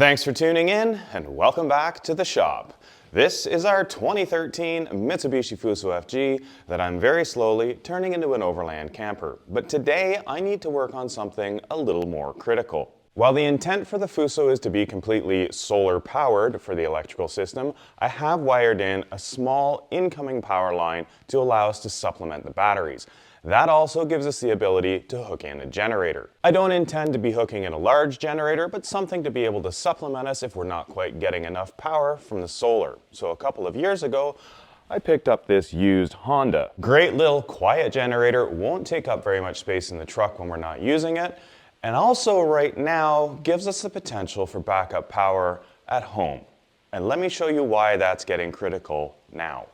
Thanks for tuning in and welcome back to the shop. This is our 2013 Mitsubishi Fuso FG that I'm very slowly turning into an overland camper. But today I need to work on something a little more critical. While the intent for the Fuso is to be completely solar powered for the electrical system, I have wired in a small incoming power line to allow us to supplement the batteries. That also gives us the ability to hook in a generator. I don't intend to be hooking in a large generator, but something to be able to supplement us if we're not quite getting enough power from the solar. So a couple of years ago, I picked up this used Honda. Great little quiet generator, won't take up very much space in the truck when we're not using it, and also right now gives us the potential for backup power at home. And let me show you why that's getting critical now.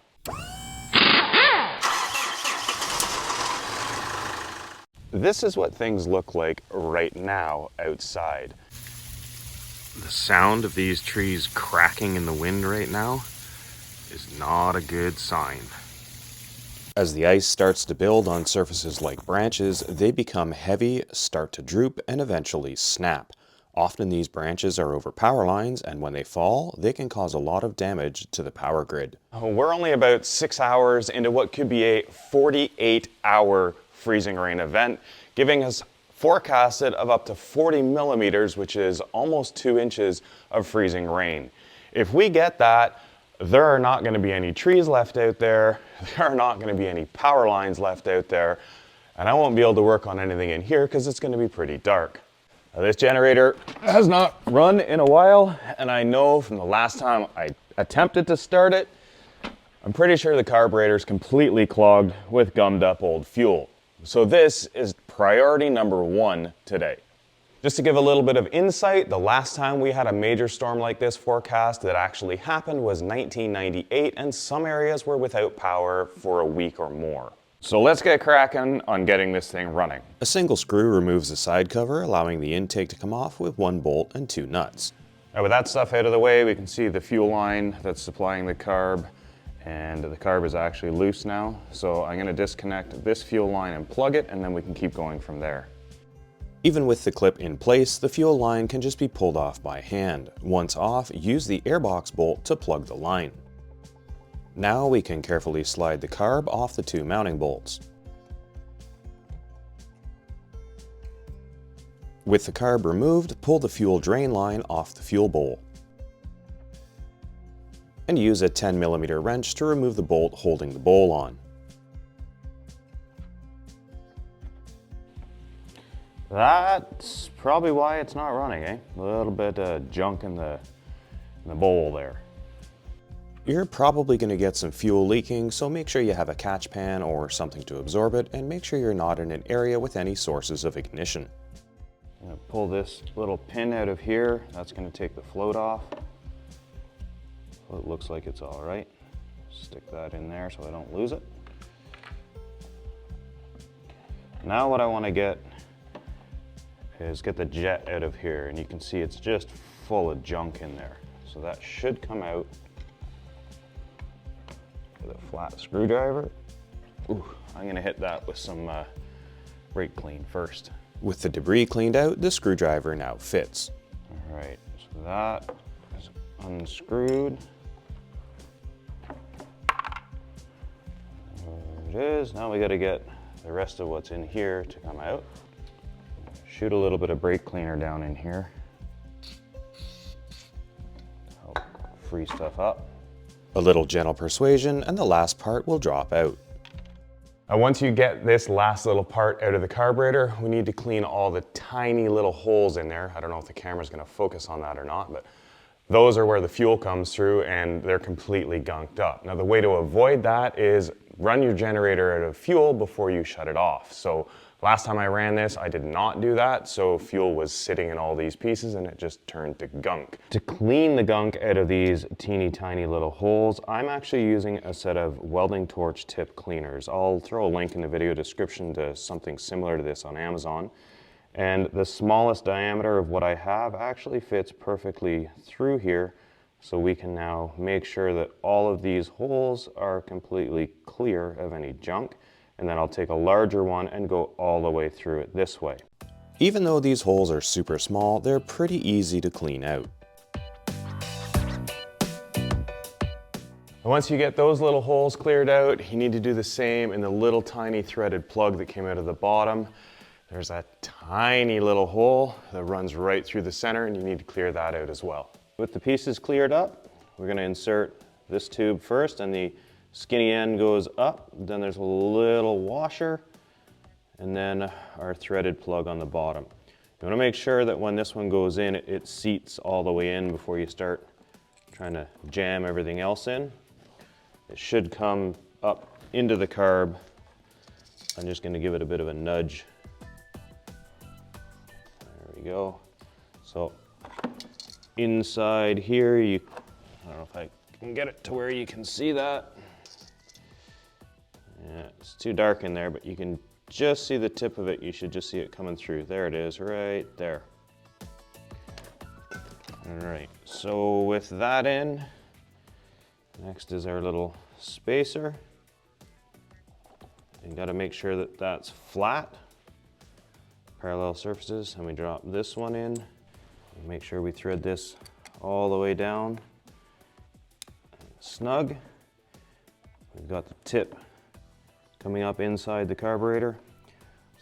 This is what things look like right now outside. The sound of these trees cracking in the wind right now is not a good sign. As the ice starts to build on surfaces like branches, they become heavy, start to droop, and eventually snap. Often these branches are over power lines, and when they fall, they can cause a lot of damage to the power grid. We're only about 6 hours into what could be a 48-hour freezing rain event, giving us forecasted of up to 40 millimeters, which is almost 2 inches of freezing rain. If we get that, there are not going to be any trees left out there, there are not going to be any power lines left out there, and I won't be able to work on anything in here because it's going to be pretty dark. Now, this generator has not run in a while, and I know from the last time I attempted to start it, I'm pretty sure the carburetor is completely clogged with gummed up old fuel. So this is priority number 1 today. Just to give a little bit of insight, the last time we had a major storm like this forecast that actually happened was 1998, and some areas were without power for a week or more. So let's get cracking on getting this thing running. A single screw removes the side cover, allowing the intake to come off with 1 bolt and 2 nuts. Now with that stuff out of the way, we can see the fuel line that's supplying the carb. And the carb is actually loose now, so I'm going to disconnect this fuel line and plug it, and then we can keep going from there. Even with the clip in place, the fuel line can just be pulled off by hand. Once off, use the airbox bolt to plug the line. Now we can carefully slide the carb off the 2 mounting bolts. With the carb removed, pull the fuel drain line off the fuel bowl. And use a 10mm wrench to remove the bolt holding the bowl on. That's probably why it's not running, eh? A little bit of junk in the bowl there. You're probably going to get some fuel leaking, so make sure you have a catch pan or something to absorb it, and make sure you're not in an area with any sources of ignition. I'm going to pull this little pin out of here. That's going to take the float off. Well, it looks like it's all right. Stick that in there so I don't lose it. Now what I want to get is get the jet out of here, and you can see it's just full of junk in there. So that should come out with a flat screwdriver. Ooh, I'm going to hit that with some brake clean first. With the debris cleaned out, the screwdriver now fits. All right, so that is unscrewed. There it is. Now we got to get the rest of what's in here to come out. Shoot a little bit of brake cleaner down in here. Help free stuff up. A little gentle persuasion and the last part will drop out. Once you get this last little part out of the carburetor, we need to clean all the tiny little holes in there. I don't know if the camera's going to focus on that or not, but those are where the fuel comes through and they're completely gunked up. Now the way to avoid that is run your generator out of fuel before you shut it off. So last time I ran this, I did not do that, so fuel was sitting in all these pieces and it just turned to gunk. To clean the gunk out of these teeny tiny little holes, I'm actually using a set of welding torch tip cleaners. I'll throw a link in the video description to something similar to this on Amazon. And the smallest diameter of what I have actually fits perfectly through here, so we can now make sure that all of these holes are completely clear of any junk. And then I'll take a larger one and go all the way through it this way. Even though these holes are super small, they're pretty easy to clean out. once you get those little holes cleared out, you need to do the same in the little tiny threaded plug that came out of the bottom. There's a tiny little hole that runs right through the center, and you need to clear that out as well. With the pieces cleared up, we're going to insert this tube first, and the skinny end goes up. Then there's a little washer, and then our threaded plug on the bottom. You want to make sure that when this one goes in, it seats all the way in before you start trying to jam everything else in. It should come up into the carb. I'm just going to give it a bit of a nudge. There we go. So inside here, I don't know if I can get it to where you can see that. Yeah, it's too dark in there, but you can just see the tip of it. You should just see it coming through. There it is, right there. All right, so with that in, next is our little spacer. You gotta make sure that that's flat, parallel surfaces, and we drop this one in. Make sure we thread this all the way down, snug. We've got the tip coming up inside the carburetor.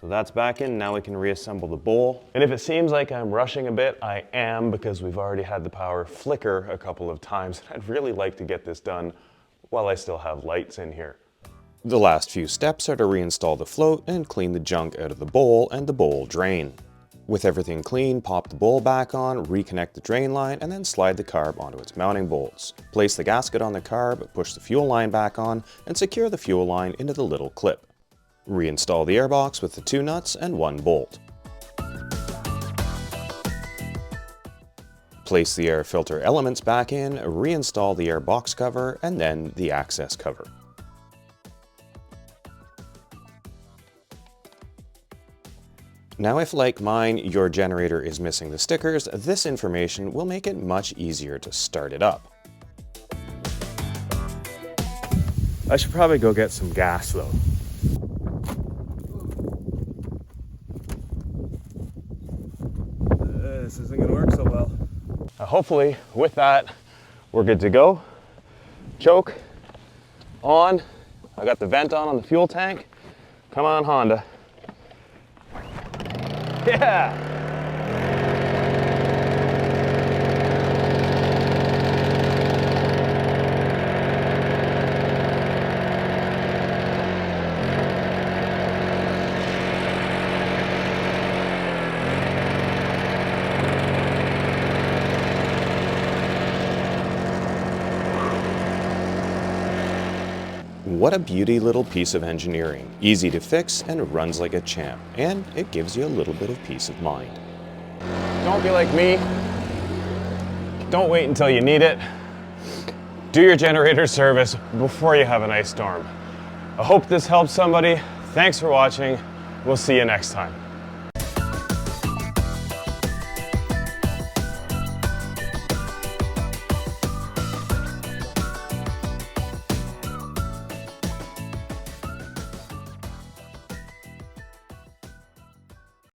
So that's back in. Now we can reassemble the bowl. And if it seems like I'm rushing a bit, I am, because we've already had the power flicker a couple of times. I'd really like to get this done while I still have lights in here. The last few steps are to reinstall the float and clean the junk out of the bowl and the bowl drain. With everything clean, pop the bowl back on, reconnect the drain line, and then slide the carb onto its mounting bolts. Place the gasket on the carb, push the fuel line back on, and secure the fuel line into the little clip. Reinstall the airbox with the 2 nuts and 1 bolt. Place the air filter elements back in, reinstall the air box cover, and then the access cover. Now if, like mine, your generator is missing the stickers, this information will make it much easier to start it up. I should probably go get some gas though. This isn't gonna work so well. Hopefully with that, we're good to go. Choke on. I got the vent on the fuel tank. Come on, Honda. Yeah! What a beauty little piece of engineering. Easy to fix and runs like a champ. And it gives you a little bit of peace of mind. Don't be like me. Don't wait until you need it. Do your generator service before you have an ice storm. I hope this helps somebody. Thanks for watching. We'll see you next time.